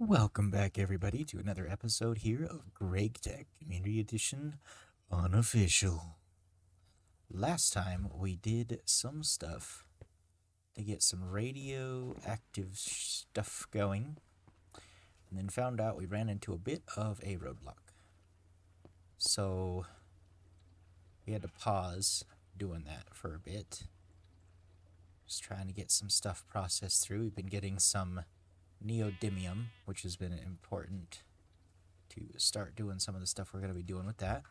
Welcome back, everybody, to another episode here of Gregtech Community Edition Unofficial. Last time we did some stuff to get some radioactive stuff going, and then found out we ran into a bit of a roadblock. So we had to pause doing that for a bit. Just trying to get some stuff processed through. We've been getting some neodymium, which has been important to start doing some of the stuff we're going to be doing with that.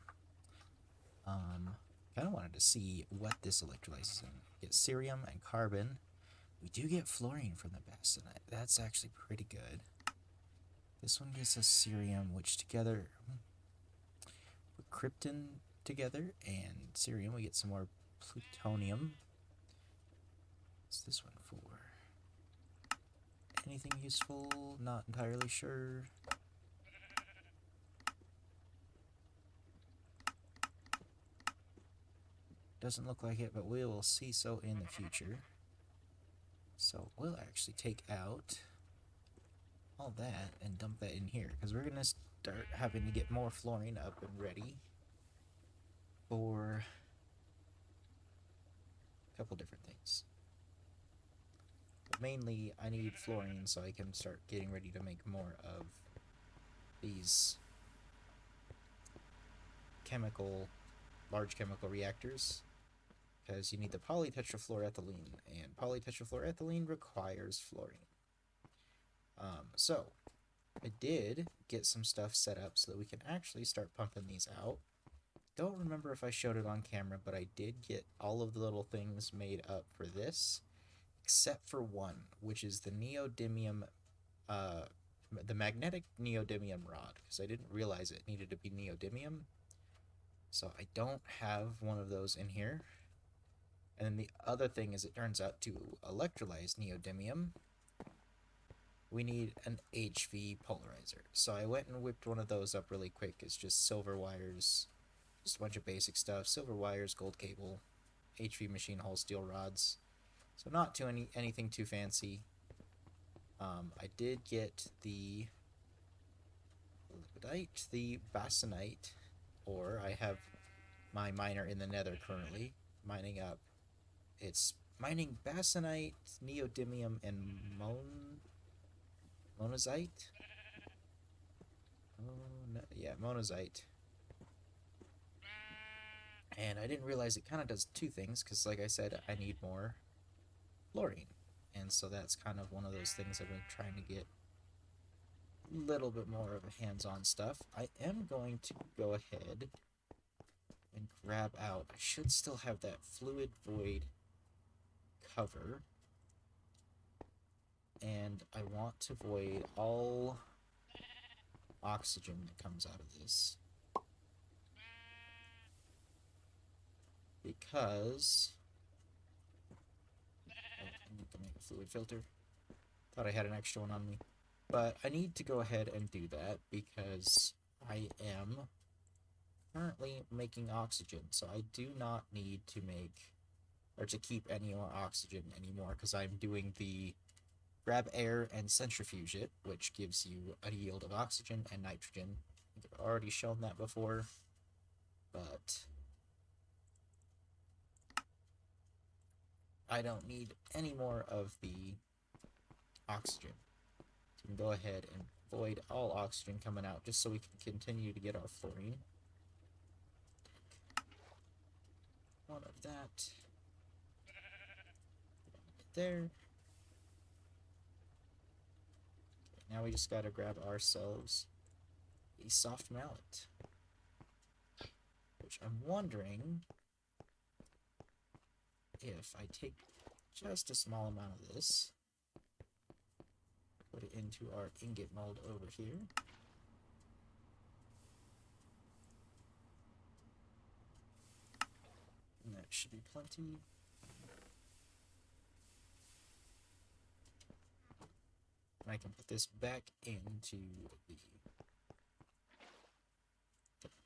Kind of wanted to see what this electrolyzes in. Get cerium and carbon. We do get fluorine from the basanite. That's actually pretty good. This one gives us cerium, which together put krypton together and cerium. We get some more plutonium. What's this one for? Anything useful? Not entirely sure. Doesn't look like it, but we will see so in the future. So we'll actually take out all that and dump that in here, because we're going to start having to get more fluorine up and ready for a couple different things. But mainly, I need fluorine so I can start getting ready to make more of these large chemical reactors, because you need the polytetrafluoroethylene, and polytetrafluoroethylene requires fluorine. So I did get some stuff set up so that we can actually start pumping these out. Don't remember if I showed it on camera, but I did get all of the little things made up for this, except for one, which is the neodymium, the magnetic neodymium rod, because I didn't realize it needed to be neodymium. So I don't have one of those in here. And then the other thing is, it turns out to electrolyze neodymium, we need an HV polarizer. So I went and whipped one of those up really quick. It's just silver wires, just a bunch of basic stuff. Silver wires, gold cable, HV machine hole steel rods. So not anything too fancy. I did get the lipidite, the basanite, or I have my miner in the nether currently mining up. It's mining basanite, neodymium, and monazite. Yeah, monazite. And I didn't realize it kind of does two things, because like I said, I need more fluorine. And so that's kind of one of those things I've been trying to get a little bit more of a hands-on stuff. I am going to go ahead and grab out, I should still have that fluid void cover, and I want to void all oxygen that comes out of this, because I need to make a fluid filter. Thought I had an extra one on me, but I need to go ahead and do that because I am currently making oxygen, so I do not need to make or to keep any more oxygen anymore, because I'm doing the grab air and centrifuge it, which gives you a yield of oxygen and nitrogen. I think I've already shown that before, but I don't need any more of the oxygen. So we can go ahead and void all oxygen coming out, just so we can continue to get our fluorine. One of that. There. Okay, now we just gotta grab ourselves a soft mallet, which I'm wondering if I take just a small amount of this, put it into our ingot mold over here, and that should be plenty. And I can put this back into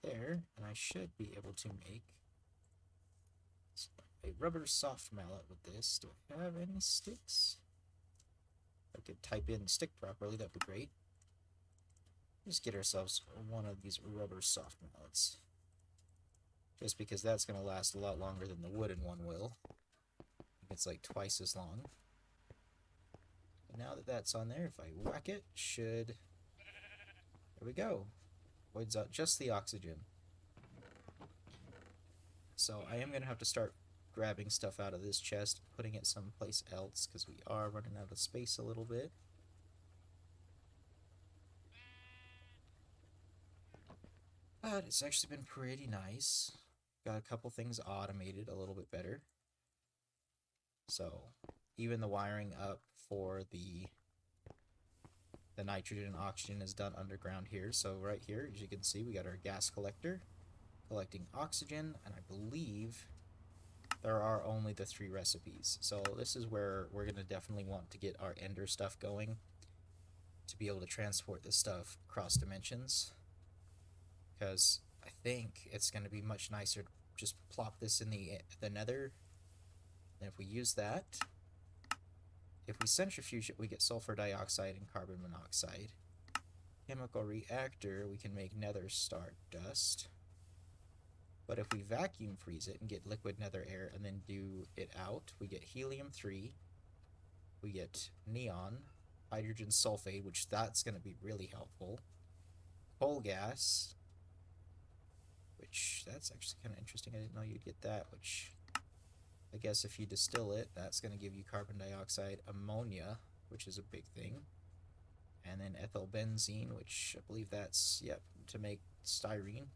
there, and I should be able to make a rubber soft mallet with this. Do I have any sticks? If I could type in stick properly, that'd be great. Just get ourselves one of these rubber soft mallets. Just because that's going to last a lot longer than the wooden one will. I think it's like twice as long. And now that that's on there, if I whack it, should... There we go. Voids out just the oxygen. So I am going to have to start grabbing stuff out of this chest, putting it someplace else, because we are running out of space a little bit. But it's actually been pretty nice. Got a couple things automated a little bit better. So even the wiring up for the nitrogen and oxygen is done underground here. So right here, as you can see, we got our gas collector collecting oxygen, and I believe there are only the 3 recipes. So this is where we're going to definitely want to get our ender stuff going to be able to transport this stuff across dimensions. Because I think it's going to be much nicer to just plop this in the nether. And if we use that, if we centrifuge it, we get sulfur dioxide and carbon monoxide. Chemical reactor, we can make nether star dust. But if we vacuum freeze it and get liquid nether air and then do it out, we get helium-3, we get neon, hydrogen sulfate, which that's going to be really helpful, coal gas, which that's actually kind of interesting. I didn't know you'd get that, which I guess if you distill it, that's going to give you carbon dioxide, ammonia, which is a big thing, and then ethyl benzene, which I believe that's, yep, to make styrene.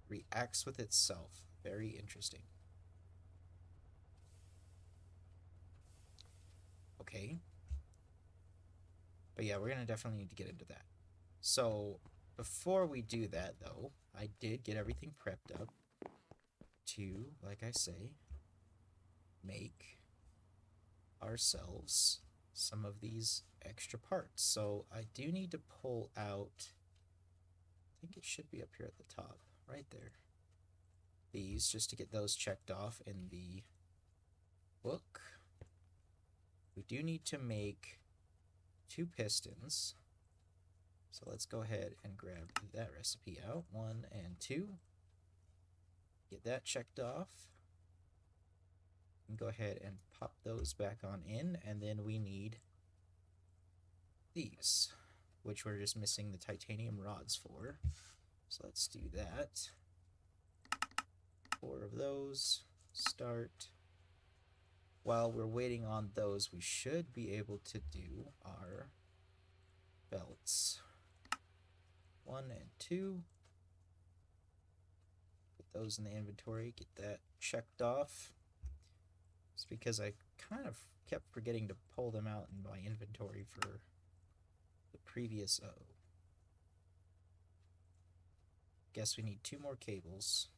Reacts with itself. Very interesting. Okay. But yeah, we're going to definitely need to get into that. So, before we do that, though, I did get everything prepped up to, like I say, make ourselves some of these extra parts. So, I do need to pull out, I think it should be up here at the top, right there. These, just to get those checked off in the book. We do need to make 2 pistons. So let's go ahead and grab that recipe out. 1 and 2. Get that checked off. And go ahead and pop those back on in. And then we need these, which we're just missing the titanium rods for. So let's do that. 4 of those. Start. While we're waiting on those, we should be able to do our belts. 1 and 2. Put those in the inventory. Get that checked off. It's because I kind of kept forgetting to pull them out in my inventory for the previous... Guess we need 2 more cables.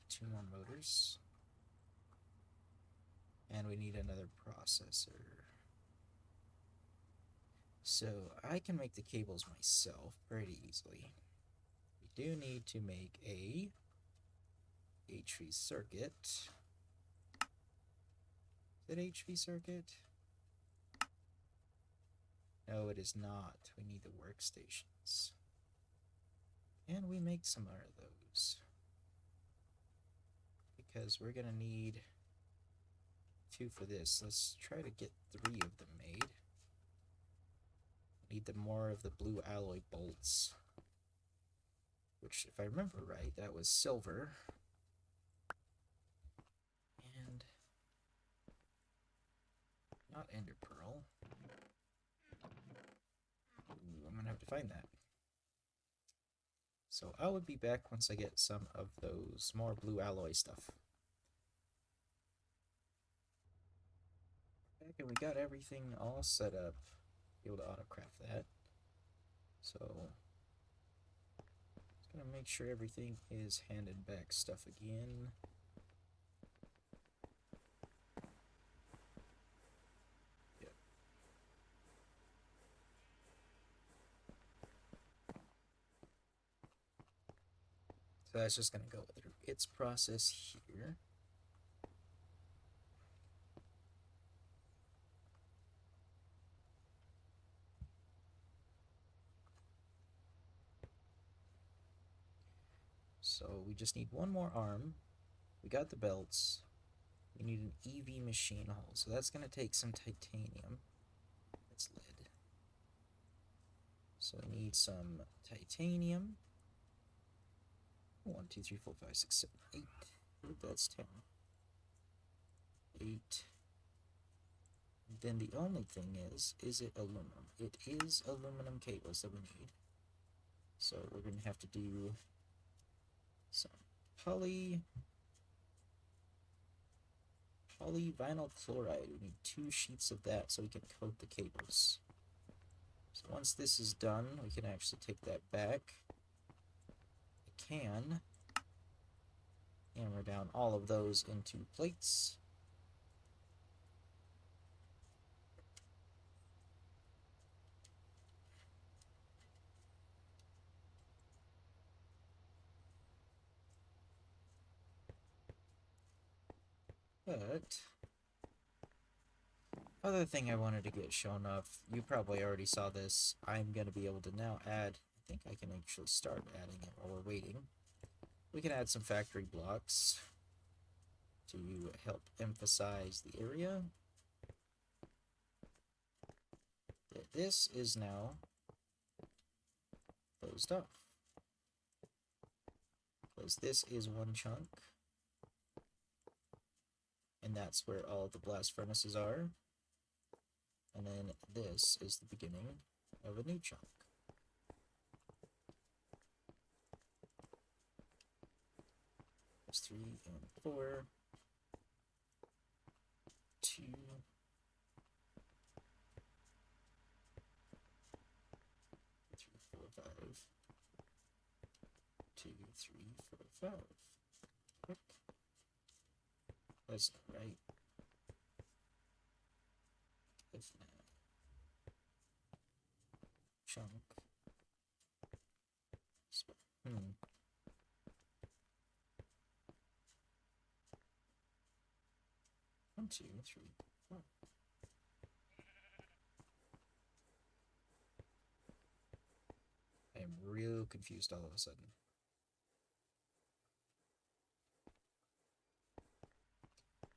2 more motors. And we need another processor. So I can make the cables myself pretty easily. We do need to make a HV circuit. Is it HV circuit? No, it is not. We need the workstations. And we make some more of those. Because we're going to need 2 for this. Let's try to get 3 of them made. Need more of the blue alloy bolts. Which, if I remember right, that was silver. And not ender pearl. Ooh, I'm going to have to find that. So I will be back once I get some of those more blue alloy stuff. Back and we got everything all set up. Be able to autocraft that. So just gonna make sure everything is handed back stuff again. Yep. So that's just gonna go through its process here. So we just need one more arm. We got the belts. We need an EV machine hull. So that's going to take some titanium. It's lead. So we need some titanium. 1, 2, 3, 4, 5, 6, 7, 8. That's 10. 8. Then the only thing is it aluminum? It is aluminum cables that we need. So we're going to have to do some polyvinyl chloride. We need 2 sheets of that so we can coat the cables. So once this is done, we can actually take that back. I can hammer down all of those into plates. But other thing I wanted to get shown off, you probably already saw this. I'm going to be able to now add, I think I can actually start adding it while we're waiting. We can add some factory blocks to help emphasize the area. This is now closed off, because this is one chunk, and that's where all the blast furnaces are. And then this is the beginning of a new chunk. There's 3 and 4, 2, 3, 4, 5, 2, 3, 4, 5. Quick. That's not right. If not, chunk. 1, 2, 3, 4. I am real confused all of a sudden.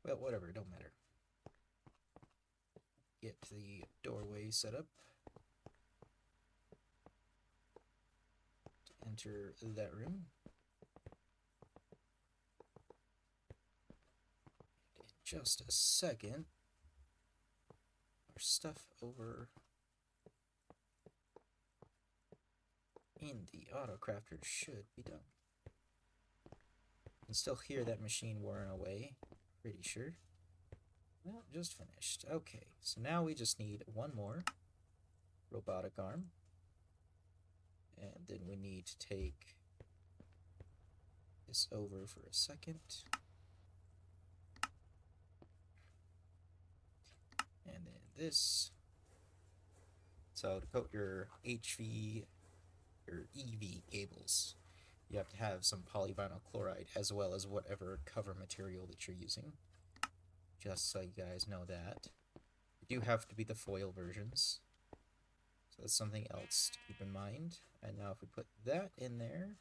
Well, whatever, it don't matter. Get the doorway set up to enter that room. In just a second, our stuff over in the auto crafter should be done. You can still hear that machine whirring away, pretty sure. Well, just finished. Okay, so now we just need one more robotic arm. And then we need to take this over for a second. And then this. So to coat your HV or EV cables, you have to have some polyvinyl chloride as well as whatever cover material that you're using. Just so you guys know that. They do have to be the foil versions. So that's something else to keep in mind. And now if we put that in there,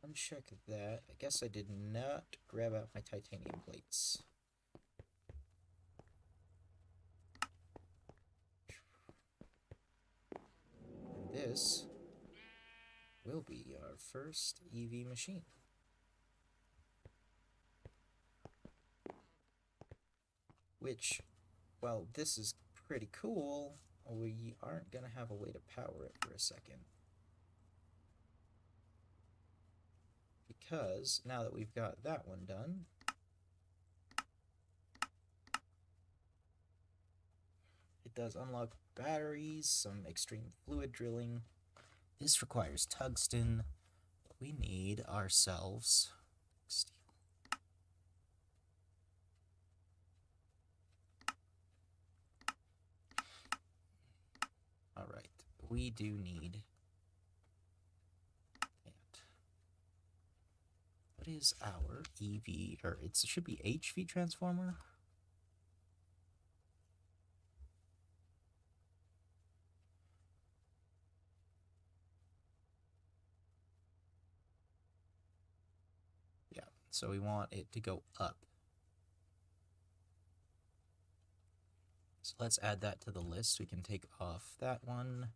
uncheck that. I guess I did not grab out my titanium plates. And this will be our first EV machine. Which, while this is pretty cool, we aren't going to have a way to power it for a second. Because now that we've got that one done, it does unlock batteries, some extreme fluid drilling. This requires tungsten. We need ourselves steel. Alright, we do need that. What is our EV, or it should be HV transformer? So we want it to go up. So let's add that to the list. We can take off that one,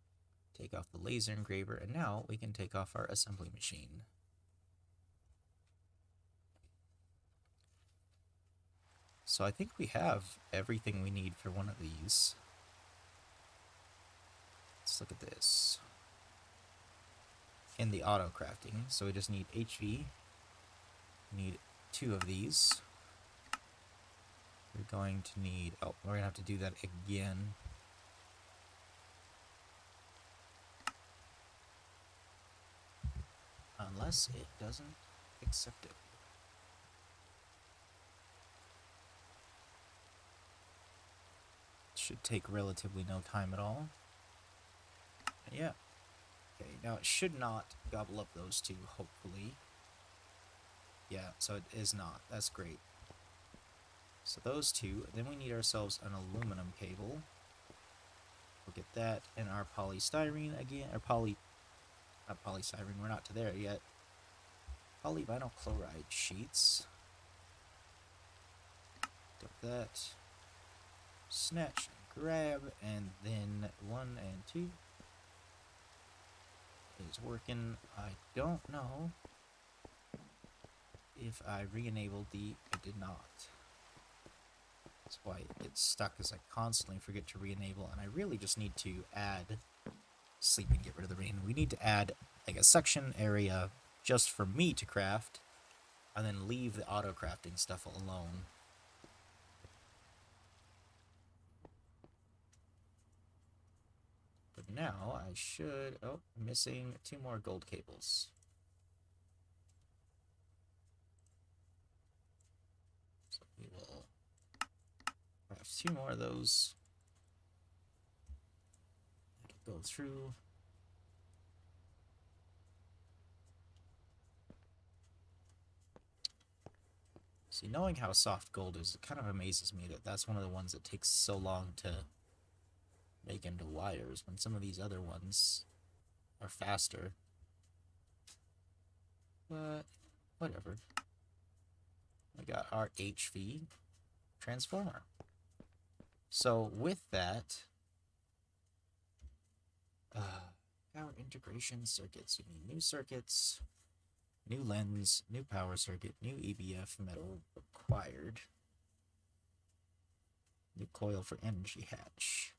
take off the laser engraver, and now we can take off our assembly machine. So I think we have everything we need for one of these. Let's look at this. In the auto crafting, so we just need HV. We need 2 of these. We're going to need, oh, we're gonna have to do that again. Unless it doesn't accept it. Should take relatively no time at all. And yeah. Okay, now it should not gobble up those 2, hopefully. Yeah, so it is not. That's great. So those 2, then we need ourselves an aluminum cable. We'll get that and our polystyrene again, or not polystyrene, we're not to there yet. Polyvinyl chloride sheets. Get that. Snatch and grab, and then 1 and 2 is working. I don't know if I re-enabled I did not. That's why it's stuck, as I constantly forget to re-enable, and I really just need to add sleep and get rid of the rain. We need to add like a section area just for me to craft, and then leave the auto crafting stuff alone. But now I should, oh, missing 2 more gold cables. So we will craft 2 more of those. Go through. See, knowing how soft gold is, it kind of amazes me that that's one of the ones that takes so long to make into wires, when some of these other ones are faster. But, whatever. We got our HV transformer. So, with that, power integration circuits. You need new circuits, new lens, new power circuit, new EBF metal required, new coil for energy hatch.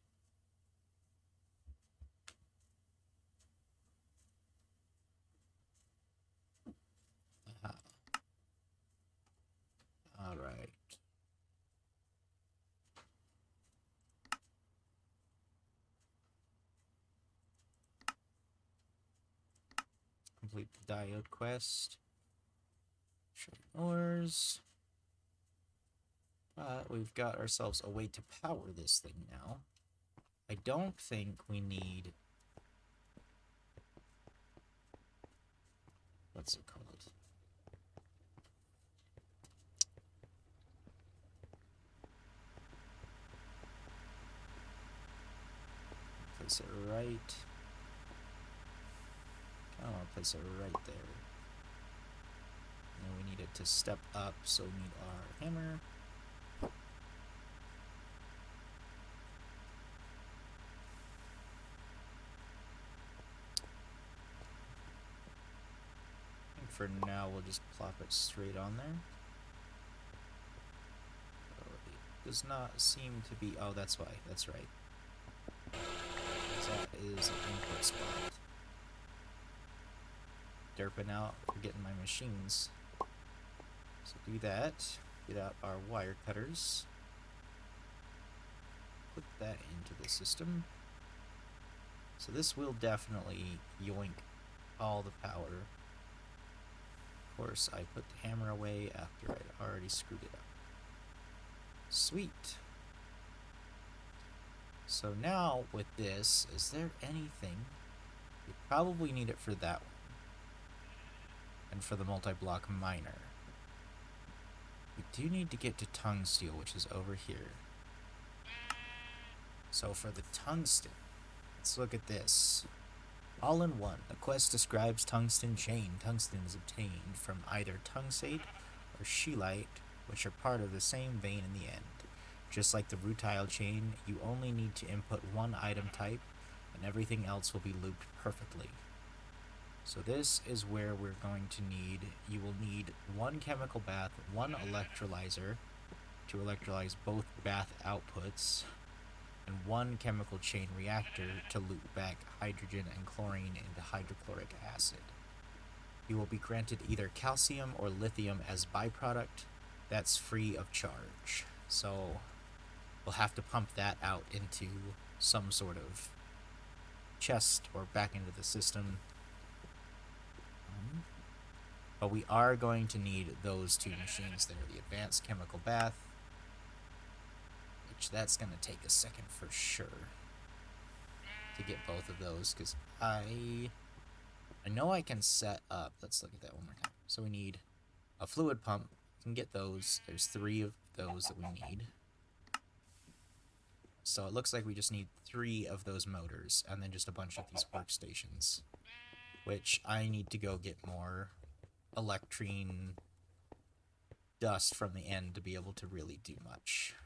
Alright. Complete the diode quest. Shred ores. But we've got ourselves a way to power this thing now. I don't think we need... what's it called? Place it right... I want to place it right there. And then we need it to step up, so we need our hammer. And for now, we'll just plop it straight on there. It does not seem to be... oh, that's why. That's right. That is an input spot. Derping out for getting my machines. So do that. Get out our wire cutters. Put that into the system. So this will definitely yoink all the power. Of course, I put the hammer away after I'd already screwed it up. Sweet. So now with this, is there anything? You probably need it for that one. And for the multi-block miner. We do need to get to tungsteel, which is over here. So for the tungsten, let's look at this. All in one, the quest describes tungsten chain. Tungsten is obtained from either tungstate or scheelite, which are part of the same vein in the end. Just like the rutile chain, you only need to input one item type, and everything else will be looped perfectly. So this is where we're going to need, you will need one chemical bath, one electrolyzer to electrolyze both bath outputs, and one chemical chain reactor to loop back hydrogen and chlorine into hydrochloric acid. You will be granted either calcium or lithium as byproduct that's free of charge. So we'll have to pump that out into some sort of chest or back into the system. But we are going to need those two machines there, the advanced chemical bath, which that's going to take a second for sure to get both of those, because I know I can set up, let's look at that one more time. So we need a fluid pump, we can get those, there's 3 of those that we need. So it looks like we just need 3 of those motors, and then just a bunch of these workstations, which I need to go get more electrine dust from the end to be able to really do much.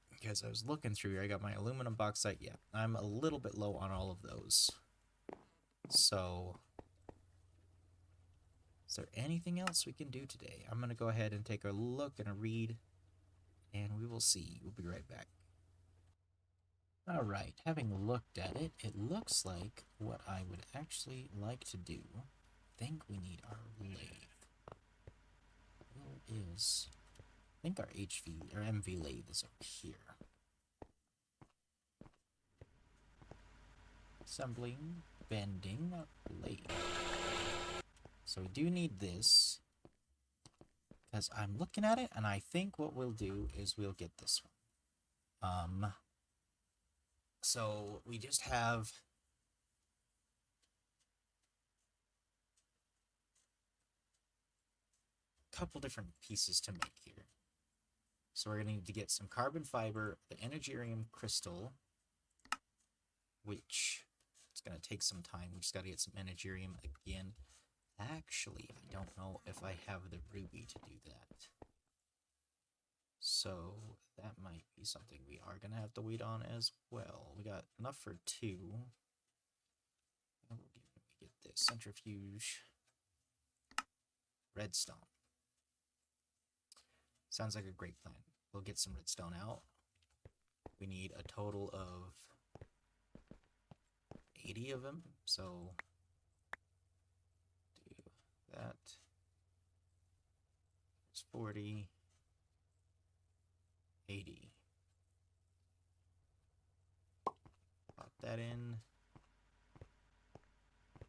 Because I was looking through here, I got my aluminum bauxite, yeah, I'm a little bit low on all of those. So, is there anything else we can do today? I'm going to go ahead and take a look and a read, and we will see. We'll be right back. Alright, having looked at it, it looks like what I would actually like to do, I think we need our lathe. Where is, I think our HV, or MV lathe is over here. Assembling, bending, lathe. So we do need this, because I'm looking at it, and I think what we'll do is we'll get this one. So we just have a couple different pieces to make here. So we're going to need to get some carbon fiber, the energiurium crystal, which it's going to take some time. We just got to get some energiurium again. Actually, I don't know if I have the ruby to do that. So that might be something we are going to have to wait on as well. We got enough for 2. And we get this centrifuge, redstone. Sounds like a great plan. We'll get some redstone out. We need a total of 80 of them, so do that. It's 40, 80. Pop that in.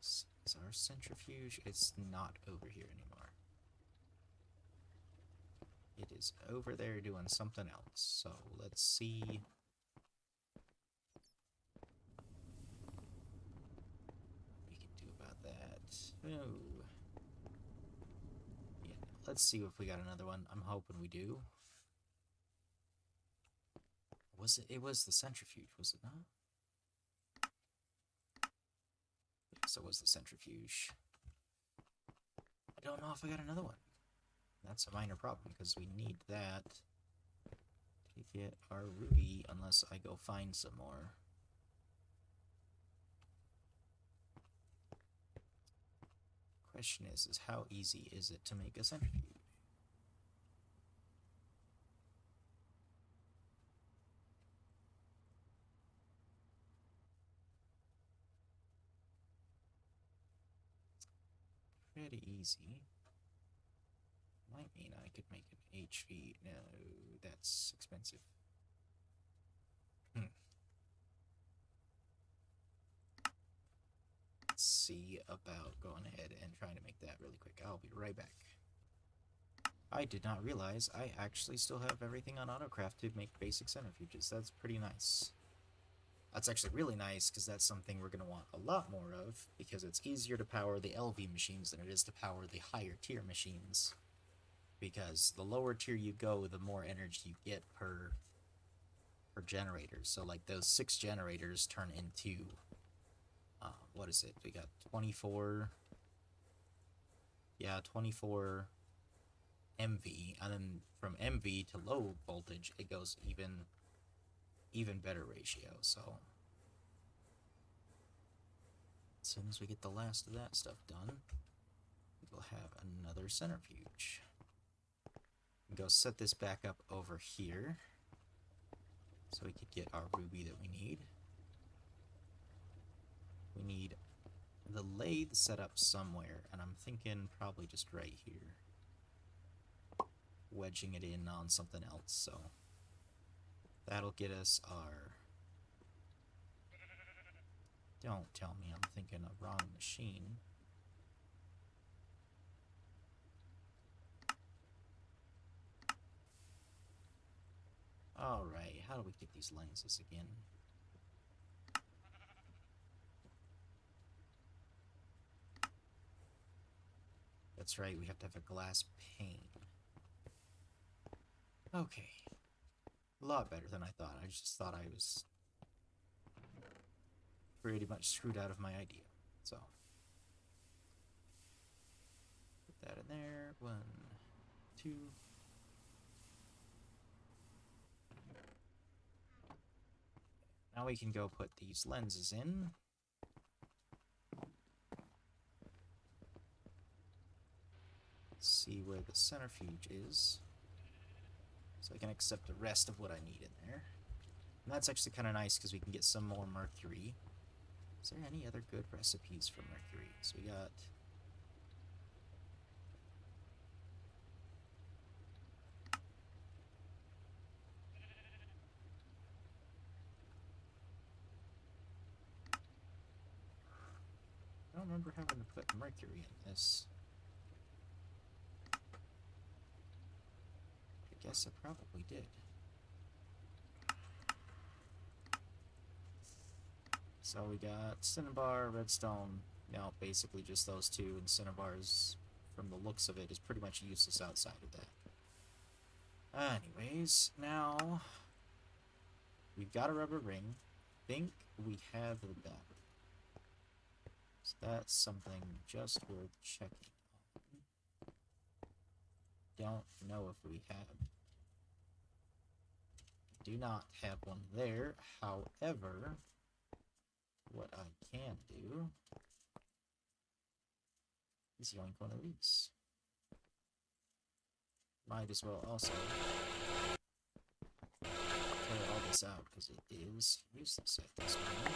Is our centrifuge? It's not over here anymore. It is over there doing something else. So let's see what we can do about that. Oh. Yeah, let's see if we got another one. I'm hoping we do. Was it? It was the centrifuge, was it not? Yes, it was the centrifuge. I don't know if I got another one. That's a minor problem, because we need that to get our ruby, unless I go find some more. Question is how easy is it to make a centrifuge? Pretty easy. Might mean I could make an HV. No, that's expensive. Let's see about going ahead and trying to make that really quick. I'll be right back. I did not realize I actually still have everything on AutoCraft to make basic centrifuges. That's pretty nice. That's actually really nice, because that's something we're going to want a lot more of, because it's easier to power the LV machines than it is to power the higher tier machines. Because the lower tier you go, the more energy you get per generator. So like those 6 generators turn into, what is it? We got 24 Yeah, 24 MV, and then from MV to low voltage, it goes even better ratio. So as soon as we get the last of that stuff done, we'll have another centrifuge. Go set this back up over here so we could get our ruby that we need. We need the lathe set up somewhere, and I'm thinking probably just right here. Wedging it in on something else, so that'll get us our... Don't tell me I'm thinking a wrong machine. Alright, how do we get these lenses again? That's right, we have to have a glass pane. Okay. A lot better than I thought. I just thought I was pretty much screwed out of my idea. So, put that in there. 1, 2. Now we can go put these lenses in. See where the centrifuge is. So I can accept the rest of what I need in there. And that's actually kind of nice because we can get some more mercury. Is there any other good recipes for mercury? So we got... I don't remember having to put mercury in this. I guess I probably did. So we got cinnabar, redstone, basically just those two, and cinnabar's, from the looks of it, is pretty much useless outside of that. Anyways, now we've got a rubber ring. Think we have the battery. So that's something just worth checking on. Don't know if we have. Do not have one there. However, what I can do is yoink one of these. Might as well also tear all this out because it is useless at this moment.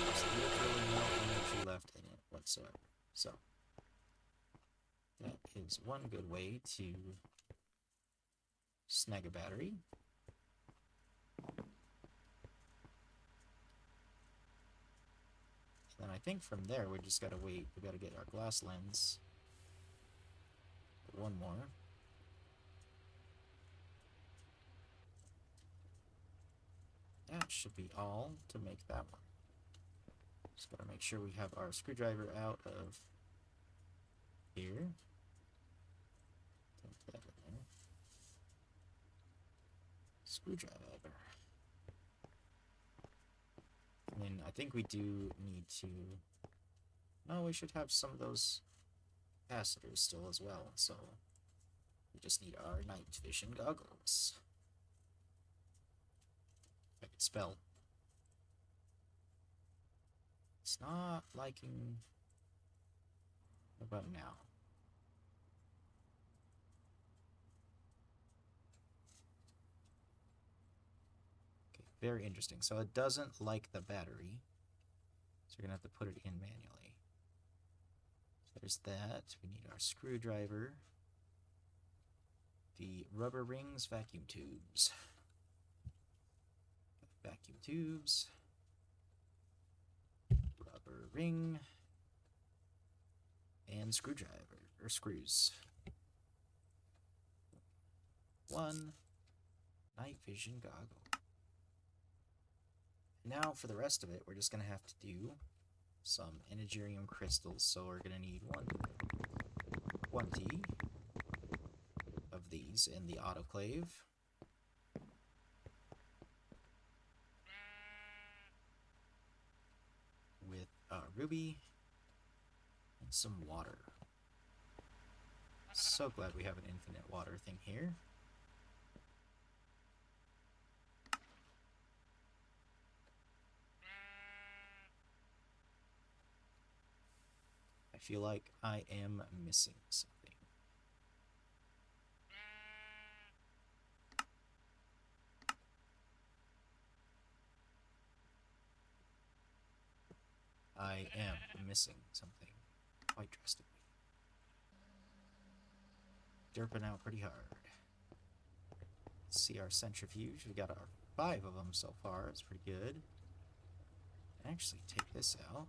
There's literally no energy left in it whatsoever. So that is one good way to snag a battery. Then I think from there we just gotta wait. We gotta get our glass lens. One more. That should be all to make that one. Just gotta make sure we have our screwdriver out of here. Take that in there. Screwdriver. And then I think we do need to... No, we should have some of those capacitors still as well, so we just need our night vision goggles. If I could spell. It's not liking... What about now? Okay, very interesting. So it doesn't like the battery. So we're going to have to put it in manually. So there's that. We need our screwdriver. The rubber rings, vacuum tubes. Vacuum tubes. Rubber ring. And screwdriver, or screws. 1 night vision goggle. Now for the rest of it, we're just going to have to do some energium crystals. So we're going to need 20 of these in the autoclave. ruby, and some water. So glad we have an infinite water thing here. I feel like I am missing something. I am missing something quite drastically. Derping out pretty hard. Let's see our centrifuge. We got our 5 of them so far. It's pretty good. Actually, take this out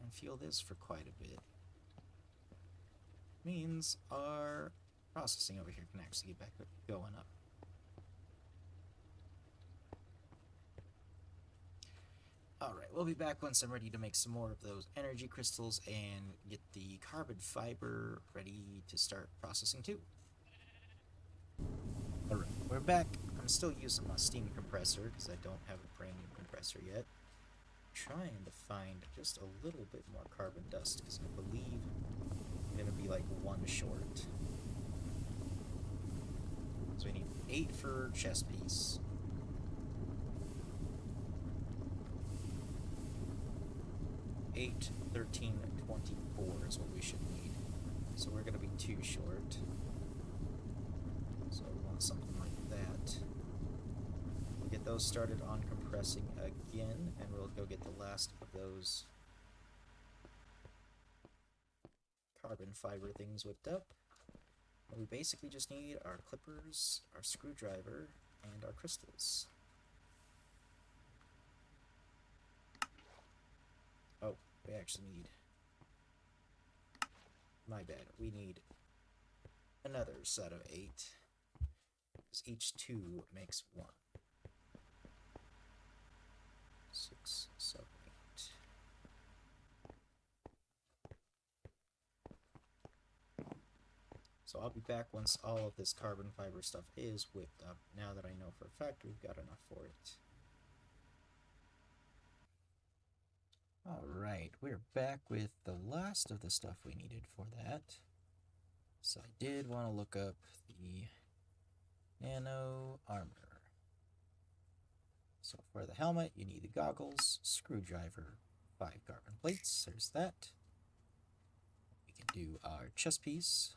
and fuel this for quite a bit. Means our processing over here can actually get back going up. Alright, we'll be back once I'm ready to make some more of those energy crystals and get the carbon fiber ready to start processing too. Alright, we're back. I'm still using my steam compressor because I don't have a brand new compressor yet. Trying to find just a little bit more carbon dust because I believe I'm going to be like 1 short. So we need 8 for chest piece. 8, 13, 24 is what we should need. So we're going to be 2 short. So we want something like that. We'll get those started on compressing again, and we'll go get the last of those carbon fiber things whipped up. And we basically just need our clippers, our screwdriver, and our crystals. Oh, we actually need... My bad. We need another set of 8. Because each 2 makes 1. 6, 7, 8. So I'll be back once all of this carbon fiber stuff is whipped up, now that I know for a fact we've got enough for it. Alright, we're back with the last of the stuff we needed for that. So I did want to look up the Nano armor. So for the helmet, you need the goggles, screwdriver, 5 carbon plates, there's that. We can do our chest piece,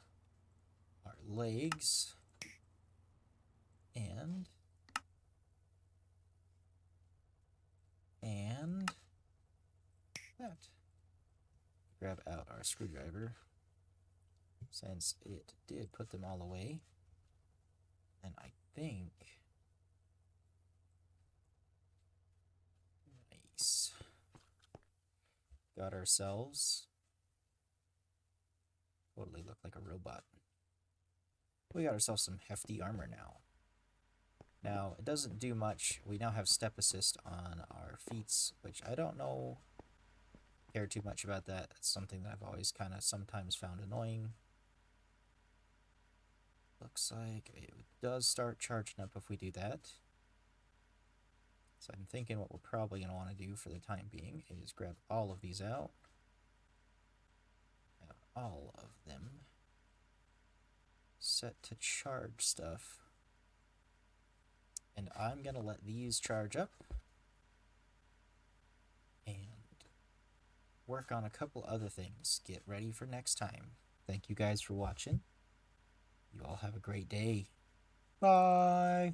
our legs, and that. Grab out our screwdriver, since it did put them all away. And I think... Nice. Got ourselves... Totally look like a robot. We got ourselves some hefty armor now. Now, it doesn't do much. We now have step assist on our feats, which I don't know... care too much about that. It's something that I've always kind of sometimes found annoying. Looks like it does start charging up if we do that. So I'm thinking what we're probably going to want to do for the time being is grab all of these out. Have all of them set to charge stuff. And I'm going to let these charge up and work on a couple other things. Get ready for next time. Thank you guys for watching. You all have a great day. Bye!